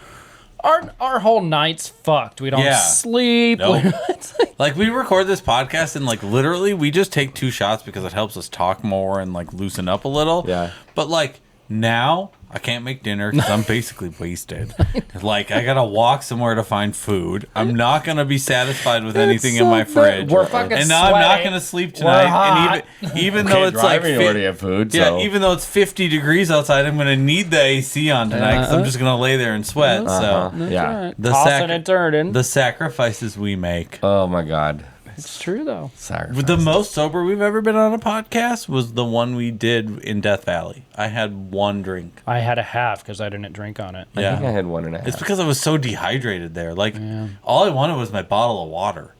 our whole night's fucked. We don't Yeah. sleep. Nope. It's like, Like we record this podcast and like literally we just take 2 shots because it helps us talk more and like loosen up a little. Yeah. But like now I can't make dinner because I'm basically wasted. Like I gotta walk somewhere to find food. I'm not gonna be satisfied with anything in so my bad. fridge. We're fucking and now I'm not sweating. gonna sleep We're tonight. hot. And even though Can't it's like drive anywhere to get food. So. yeah, even though it's 50 degrees outside, I'm gonna need the AC on tonight because I'm just gonna lay there and sweat. So yeah. right. The Tossing sac- and turning. the sacrifices we make. Oh my God. It's true though. Sorry. The most sober we've ever been on a podcast was the one we did in Death Valley. I had 1 drink. I had a half because I didn't drink on it. I think I Yeah. had 1.5. It's because I was so dehydrated there. Like, all I wanted was my bottle of water.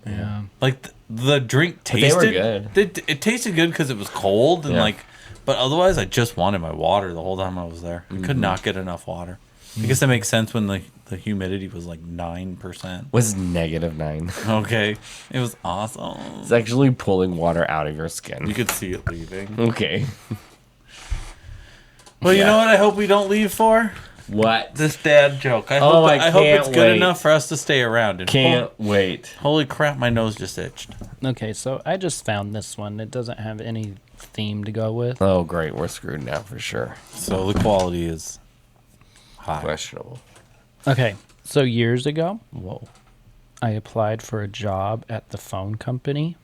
Yeah. Like, the drink they tasted were good. It tasted good because it was cold and, Yeah. like, but otherwise, I just wanted my water the whole time I was there. I could not get enough water. I guess that makes sense when the humidity was like 9%. Was -9. Okay. It was awesome. It's actually pulling water out of your skin. You could see it leaving. Okay. Well, you know what I hope we don't leave for? What? This dad joke. I Oh, hope, I I hope it's can't good wait. enough for us to stay around. And Can't wait. Holy crap, my nose just itched. Okay, so I just found this one. It doesn't have any theme to go with. Oh, great. We're screwed now for sure. So the quality is high. Questionable. Okay, so years ago, I applied for a job at the phone company,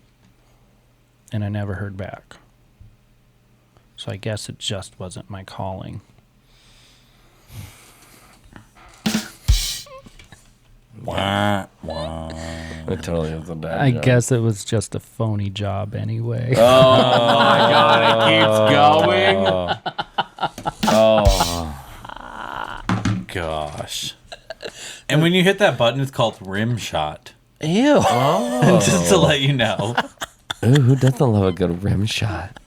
and I never heard back. So I guess it just wasn't my calling. Wah, wah. It totally is a bad I joke. guess it was just a phony job anyway. Oh my God! It keeps going. Oh. Gosh. And when you hit that button, it's called rim shot. Ew. Just to let you know. Ooh, who doesn't love a good rim shot?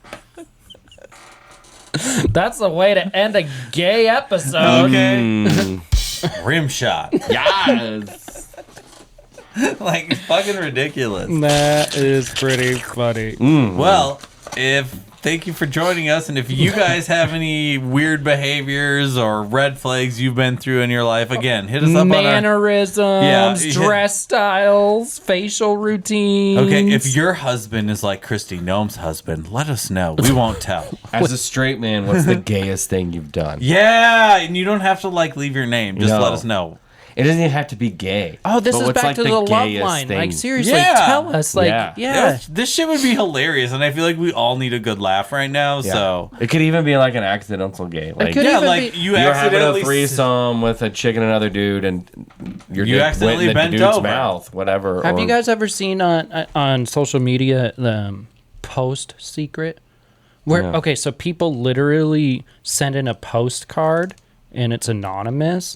That's the way to end a gay episode. Okay. Rim shot. Yes. Like, fucking ridiculous. That is pretty funny. Well, thank you for joining us. And if you guys have any weird behaviors or red flags you've been through in your life, again, hit us up on our... Mannerisms, Yeah. dress styles, facial routines. Okay, if your husband is like Christy Gnome's husband, let us know. We won't tell. As a straight man, what's the gayest thing you've done? Yeah, and you don't have to like leave your name. Just No. let us know. It doesn't even have to be gay. Oh, this But is what's, back to the love gayest line. thing? Like, seriously, Yeah. tell us. Like, Yeah. yeah. This shit would be hilarious, and I feel like we all need a good laugh right now. Yeah. So it could even be like an accidental gay. Like could yeah, even like be- you you're having a accidentally threesome with a chick and another dude, and your You dick accidentally went in bent the dude's over. mouth, whatever. Have or- you guys ever seen on social media the post secret? Where No. okay, so people literally send in a postcard and it's anonymous,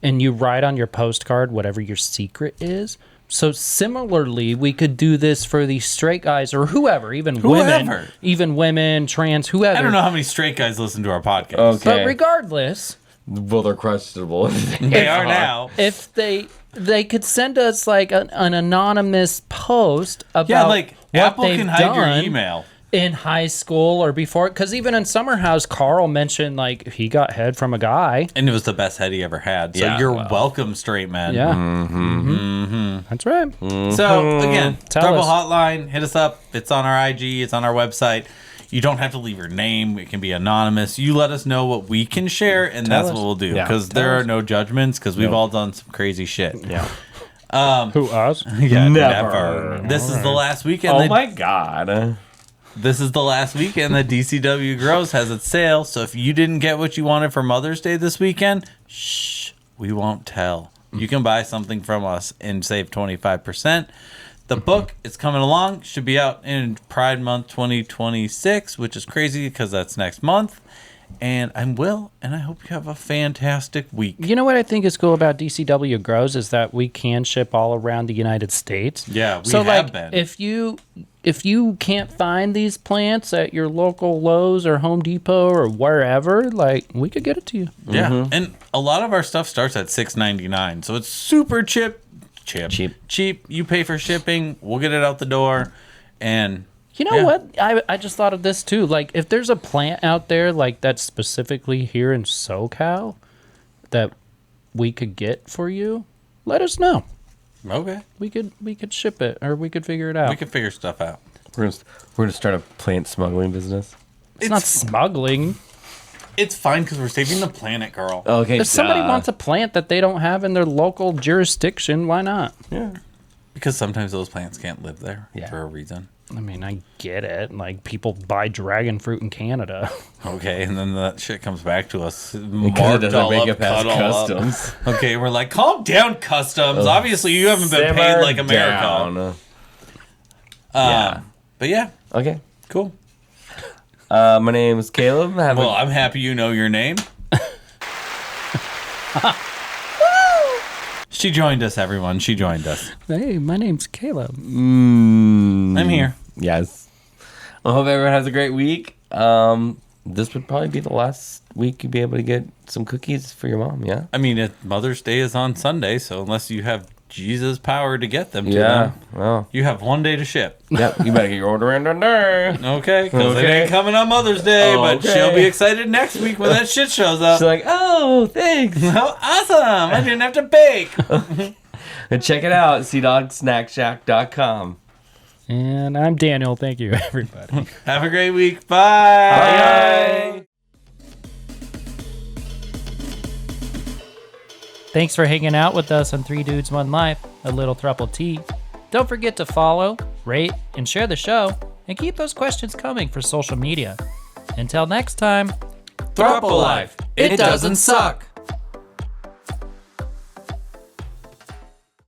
and you write on your postcard whatever your secret is. So similarly, we could do this for these straight guys or whoever, even women, trans, whoever. I don't know how many straight guys listen to our podcast. Okay. But regardless, Well, they're questionable. They are now. if they could send us like an anonymous post about Yeah, like what Apple they've can hide your done email. in high school or before, because even in Summer House, Carl mentioned like he got head from a guy. And it was the best head he ever had. So Yeah, you're well. welcome, straight men. Yeah, that's right. So again, Tell Throuple us. Hotline, hit us up. It's on our IG. It's on our website. You don't have to leave your name. It can be anonymous. You let us know what we can share, and that's us. what we'll do. Yeah. Because there are no judgments. Because we've all done some crazy shit. Yeah. Who us? Yeah, Never. This is the last weekend. Oh my god. This is the last weekend that DCW Grows has its sale. So if you didn't get what you wanted for Mother's Day this weekend, shh, we won't tell. You can buy something from us and save 25%. The book is coming along. Should be out in Pride Month 2026, which is crazy because that's next month. And I'm Will, and I hope you have a fantastic week. You know what I think is cool about DCW Grows is that we can ship all around the United States. Yeah, we so have like, been. if you can't find these plants at your local Lowe's or Home Depot or wherever, like we could get it to you. Yeah, and a lot of our stuff starts at $6.99, so it's super cheap. You pay for shipping. We'll get it out the door, and You know what? I just thought of this too. Like, if there's a plant out there like that's specifically here in SoCal that we could get for you, let us know. Okay, We could ship it or we could figure it out. we can figure stuff out. We're gonna start a plant smuggling business. It's not smuggling. It's fine because we're saving the planet, girl. Okay. If somebody wants a plant that they don't have in their local jurisdiction, why not? Yeah. Because sometimes those plants can't live there Yeah. for a reason. I mean, I get it. Like, people buy dragon fruit in Canada. Okay, and then that shit comes back to us. Because it Marked doesn't all make up, it past cut all up. customs. Okay, we're like, calm down, customs. Obviously, you haven't been paid like America. Down. Yeah. But yeah, Okay. cool. My name is Caleb. Well, I'm happy you know your name. She joined us, everyone. She joined us. Hey, my name's Caleb. I'm here. Yes. I hope everyone has a great week. This would probably be the last week you'd be able to get some cookies for your mom, yeah? I mean, Mother's Day is on Sunday, so unless you have Jesus' power to get them to Yeah. them, Well, you have one day to ship. yep. You better get your order in today. Okay? Because it Okay. ain't coming on Mother's Day, but Okay. she'll be excited next week when that shit shows up. She's like, oh, thanks. How awesome! I didn't have to bake. And check it out, cdogsnackshack.com. And I'm Daniel. Thank you, everybody. Have a great week. Bye. Thanks for hanging out with us on 3 Dudes, 1 Life, A Little Throuple Tea. Don't forget to follow, rate, and share the show, and keep those questions coming for social media. Until next time, Throuple life. It doesn't suck.